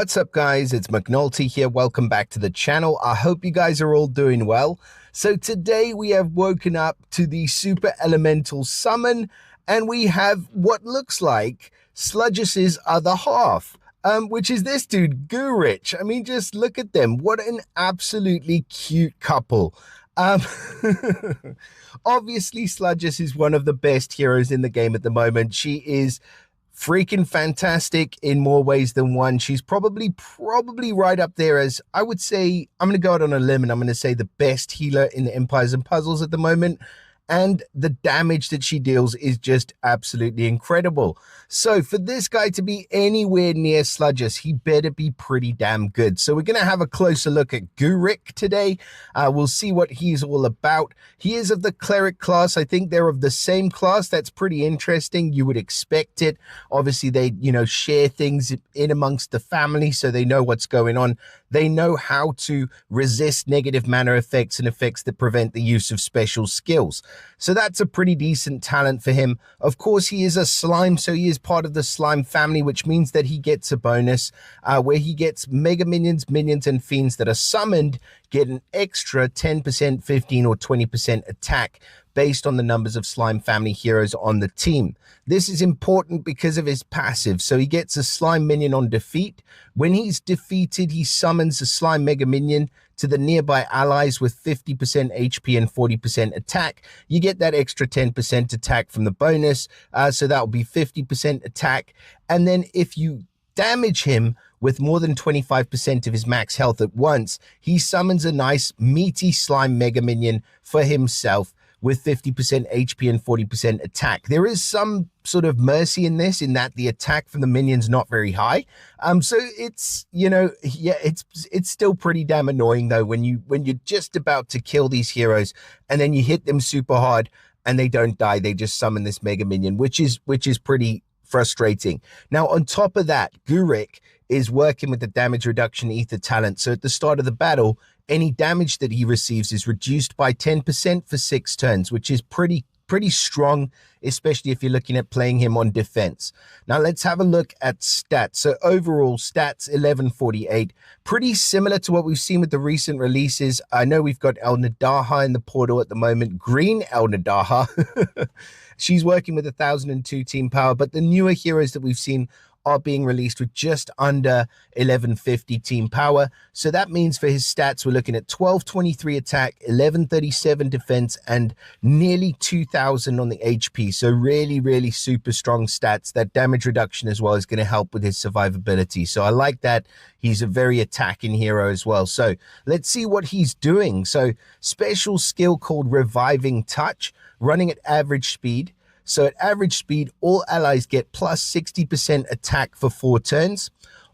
What's up, guys? It's McNulty here. Welcome back to the channel. I hope you guys are all doing well. So today we have woken up to the super elemental summon, and we have what looks like Sludge's other half, which is this dude, Gooric. I mean, just look at them. What an absolutely cute couple. Obviously, Sludges is one of the best heroes in the game at the moment. She is freaking fantastic in more ways than one. She's probably right up there as, I would say, I'm going to go out on a limb and I'm going to say the best healer in the Empires and Puzzles at the moment. And the damage that she deals is just absolutely incredible. So for this guy to be anywhere near Sludges, he better be pretty damn good. So we're going to have a closer look at Gooric today. We'll see what he's all about. He is of the cleric class. I think they're of the same class. That's pretty interesting. You would expect it. Obviously, they, share things in amongst the family, so they know what's going on. They know how to resist negative mana effects and effects that prevent the use of special skills. So that's a pretty decent talent for him. Of course, he is a slime, so he is part of the slime family, which means that he gets a bonus where he gets mega minions, and fiends that are summoned get an extra 10%, 15%, or 20% attack based on the numbers of slime family heroes on the team. This is important because of his passive. So he gets a slime minion on defeat. When he's defeated, he summons a slime mega minion to the nearby allies with 50% HP and 40% attack. You get that extra 10% attack from the bonus. So that will be 50% attack. And then if you damage him with more than 25% of his max health at once, he summons a nice meaty slime mega minion for himself with 50% HP and 40% attack. There is some sort of mercy in this, in that the attack from the minion's not very high. So it's, it's still pretty damn annoying though when you're just about to kill these heroes and then you hit them super hard and they don't die. They just summon this mega minion, which is pretty frustrating. Now, on top of that, Gooric is working with the damage reduction ether talent. So at the start of the battle, any damage that he receives is reduced by 10% for 6 turns, which is pretty strong, especially if you're looking at playing him on defense. Now let's have a look at stats. So overall stats 1148, pretty similar to what we've seen with the recent releases. I know we've got El Nadaha in the portal at the moment, green El Nadaha. She's working with 1002 team power, but the newer heroes that we've seen are being released with just under 1150 team power. So that means for his stats, we're looking at 1223 attack, 1137 defense, and nearly 2000 on the HP. So really super strong stats. That damage reduction as well is going to help with his survivability. So I like that. He's a very attacking hero as well. So let's see what he's doing. So special skill called Reviving Touch, running at average speed. So at average speed, all allies get plus 60% attack for 4 turns.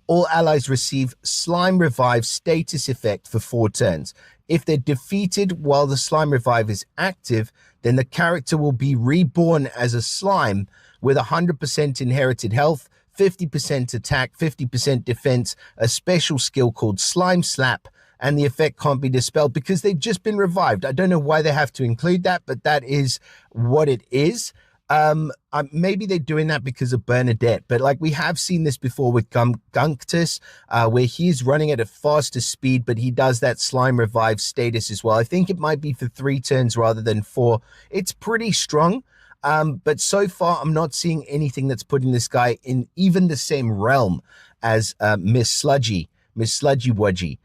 All allies receive Slime Revive status effect for 4 turns. If they're defeated while the Slime Revive is active, then the character will be reborn as a slime with 100% inherited health, 50% attack, 50% defense, a special skill called Slime Slap, and the effect can't be dispelled because they've just been revived. I don't know why they have to include that, but that is what it is. Maybe they're doing that because of Bernadette, but like we have seen this before with Gunctus, where he's running at a faster speed, but he does that slime revive status as well. I think it might be for 3 turns rather than 4. It's pretty strong. But so far I'm not seeing anything that's putting this guy in even the same realm as Miss Sludgy Wudgy.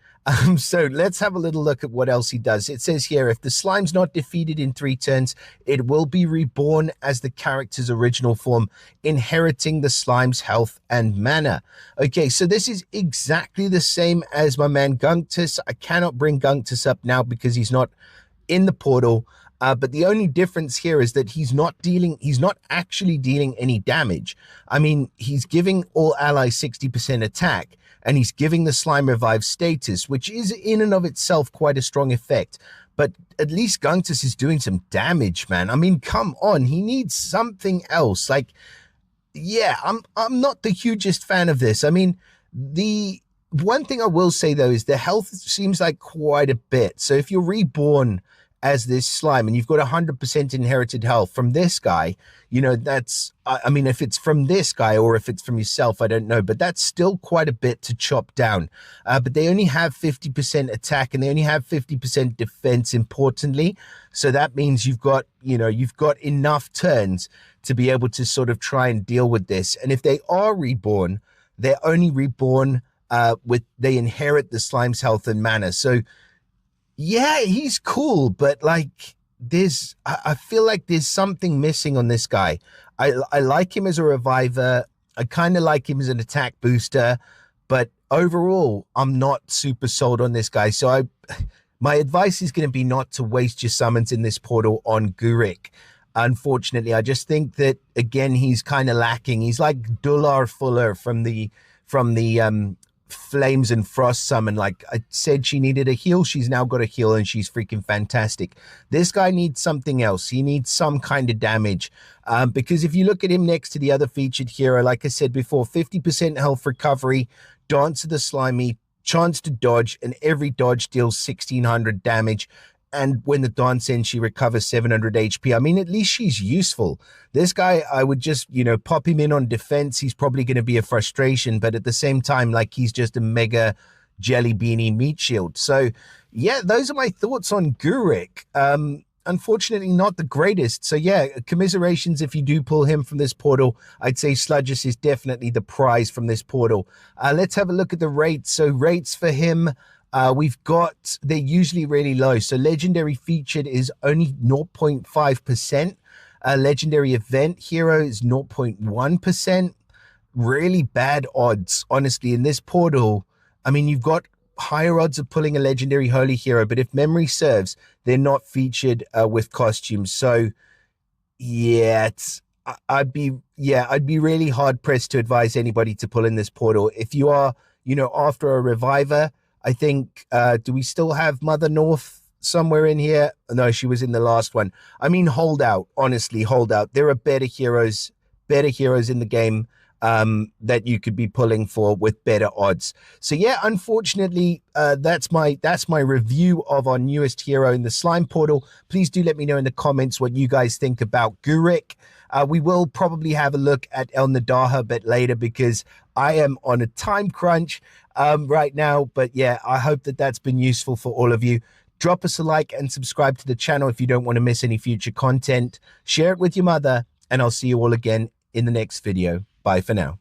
So let's have a little look at what else he does. It says here, if the slime's not defeated in 3 turns, it will be reborn as the character's original form, inheriting the slime's health and mana. Okay, so this is exactly the same as my man Gunctus. I cannot bring Gunctus up now because he's not in the portal. But the only difference here is that he's not actually dealing any damage. I mean, he's giving all allies 60% attack, and he's giving the Slime Revive status, which is in and of itself quite a strong effect. But at least Gunctus is doing some damage, man. I mean, come on, he needs something else. Like, yeah, I'm not the hugest fan of this. I mean, the one thing I will say though is the health seems like quite a bit. So if you're reborn as this slime, and you've got 100% inherited health from this guy, you know, that's, I mean, if it's from this guy or if it's from yourself, I don't know, but that's still quite a bit to chop down. But they only have 50% attack and they only have 50% defense, importantly. So that means you've got, you know, you've got enough turns to be able to sort of try and deal with this. And if they are reborn, they're only reborn they inherit the slime's health and mana. So yeah, he's cool, but like I feel like there's something missing on this guy. I like him as a reviver. I kind of like him as an attack booster, but overall, I'm not super sold on this guy. So my advice is going to be not to waste your summons in this portal on Gooric. Unfortunately, I just think that, again, he's kind of lacking. He's like Dullar Fuller from the Flames and Frost summon. Like I said, she needed a heal. She's now got a heal and she's freaking fantastic. This guy needs something else. He needs some kind of damage. Because if you look at him next to the other featured hero, like I said before, 50% health recovery, Dance of the Slimy, chance to dodge, and every dodge deals 1600 damage. And when the dance ends, she recovers 700 HP. I mean, at least she's useful. This guy, I would just, you know, pop him in on defense. He's probably going to be a frustration, but at the same time, like, he's just a mega jelly beanie meat shield. So, yeah, those are my thoughts on Gooric. Unfortunately, not the greatest. So, yeah, commiserations if you do pull him from this portal. I'd say Sludgus is definitely the prize from this portal. Let's have a look at the rates. So, rates for him. We've got, they're usually really low. So legendary featured is only 0.5%. Legendary event hero is 0.1%. Really bad odds, honestly, in this portal. I mean, you've got higher odds of pulling a legendary holy hero, but if memory serves, they're not featured with costumes. So yeah, I'd be really hard pressed to advise anybody to pull in this portal. If you are, you know, after a reviver, I think, do we still have Mother North somewhere in here? No, she was in the last one. I mean, hold out, honestly, hold out. There are better heroes in the game that you could be pulling for with better odds. So yeah, unfortunately, that's my review of our newest hero in the slime portal. Please do let me know in the comments what you guys think about Gooric. We will probably have a look at El Nadaha a bit later because I am on a time crunch right now. But yeah, I hope that that's been useful for all of you. Drop us a like and subscribe to the channel if you don't want to miss any future content. Share it with your mother, and I'll see you all again in the next video. Bye for now.